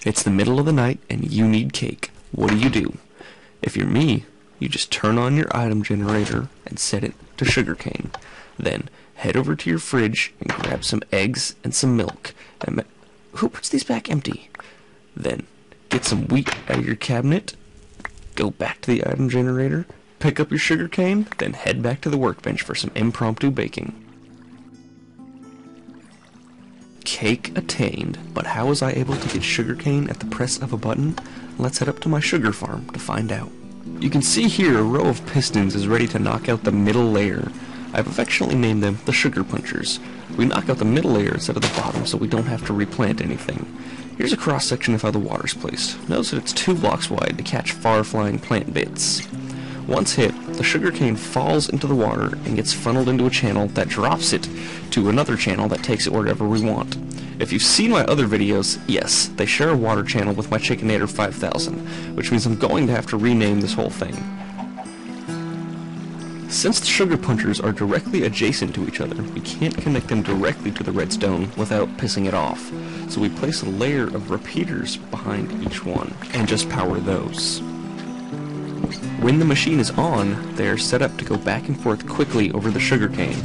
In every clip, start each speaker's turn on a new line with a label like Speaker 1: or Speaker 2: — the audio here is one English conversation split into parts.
Speaker 1: It's the middle of the night and you need cake. What do? If you're me, you just turn on your item generator and set it to sugarcane. Then head over to your fridge and grab some eggs and some milk. And who puts these back empty? Then get some wheat out of your cabinet, go back to the item generator, pick up your sugarcane, then head back to the workbench for some impromptu baking. Cake attained, but how was I able to get sugarcane at the press of a button? Let's head up to my sugar farm to find out. You can see here a row of pistons is ready to knock out the middle layer. I've affectionately named them the sugar punchers. We knock out the middle layer instead of the bottom so we don't have to replant anything. Here's a cross section of how the water's placed. Notice that it's 2 blocks wide to catch far-flying plant bits. Once hit, the sugarcane falls into the water and gets funneled into a channel that drops it to another channel that takes it wherever we want. If you've seen my other videos, yes, they share a water channel with my Chickenator 5000, which means I'm going to have to rename this whole thing. Since the sugar punchers are directly adjacent to each other, we can't connect them directly to the redstone without pissing it off. So we place a layer of repeaters behind each one, and just power those. When the machine is on, they are set up to go back and forth quickly over the sugarcane.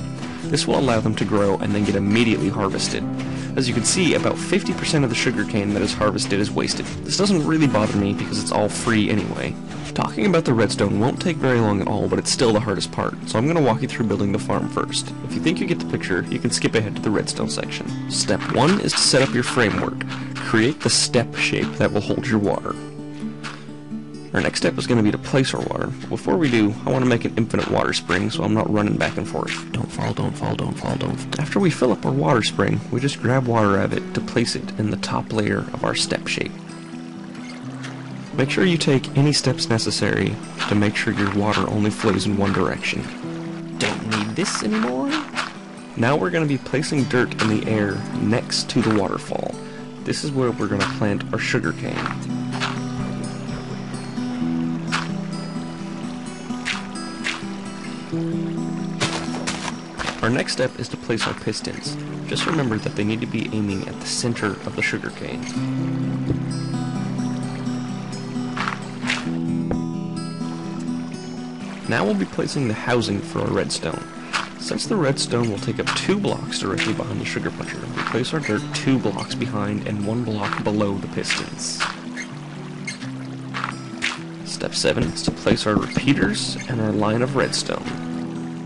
Speaker 1: This will allow them to grow and then get immediately harvested. As you can see, about 50% of the sugarcane that is harvested is wasted. This doesn't really bother me because it's all free anyway. Talking about the redstone won't take very long at all, but it's still the hardest part, so I'm going to walk you through building the farm first. If you think you get the picture, you can skip ahead to the redstone section. Step 1 is to set up your framework. Create the step shape that will hold your water. Our next step is going to be to place our water. Before we do, I want to make an infinite water spring so I'm not running back and forth. Don't fall, don't fall, don't fall, don't fall. After we fill up our water spring, we just grab water out of it to place it in the top layer of our step shape. Make sure you take any steps necessary to make sure your water only flows in one direction. Don't need this anymore. Now we're going to be placing dirt in the air next to the waterfall. This is where we're going to plant our sugarcane. Our next step is to place our pistons. Just remember that they need to be aiming at the center of the sugarcane. Now we'll be placing the housing for our redstone. Since the redstone will take up 2 blocks directly behind the sugar puncher, we place our dirt 2 blocks behind and 1 block below the pistons. Step 7 is to place our repeaters and our line of redstone.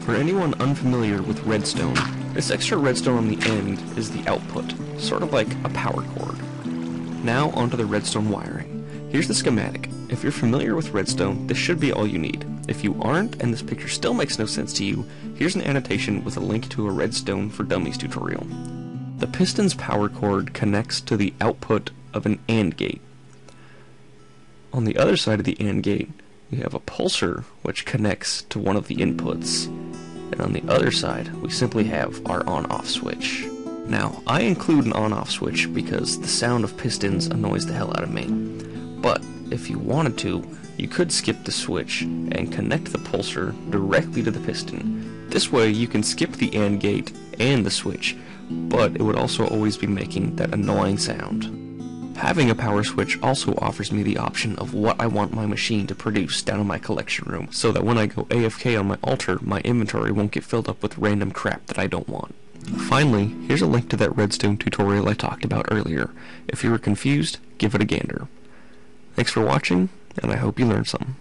Speaker 1: For anyone unfamiliar with redstone, this extra redstone on the end is the output, sort of like a power cord. Now onto the redstone wiring. Here's the schematic. If you're familiar with redstone, this should be all you need. If you aren't, and this picture still makes no sense to you, here's an annotation with a link to a Redstone for Dummies tutorial. The piston's power cord connects to the output of an AND gate. On the other side of the AND gate, we have a pulsar which connects to one of the inputs. And on the other side, we simply have our on-off switch. Now, I include an on-off switch because the sound of pistons annoys the hell out of me. But if you wanted to, you could skip the switch and connect the pulsar directly to the piston. This way you can skip the AND gate and the switch, but it would also always be making that annoying sound. Having a power switch also offers me the option of what I want my machine to produce down in my collection room, so that when I go AFK on my altar, my inventory won't get filled up with random crap that I don't want. Finally, here's a link to that redstone tutorial I talked about earlier. If you were confused, give it a gander. Thanks for watching, and I hope you learned something.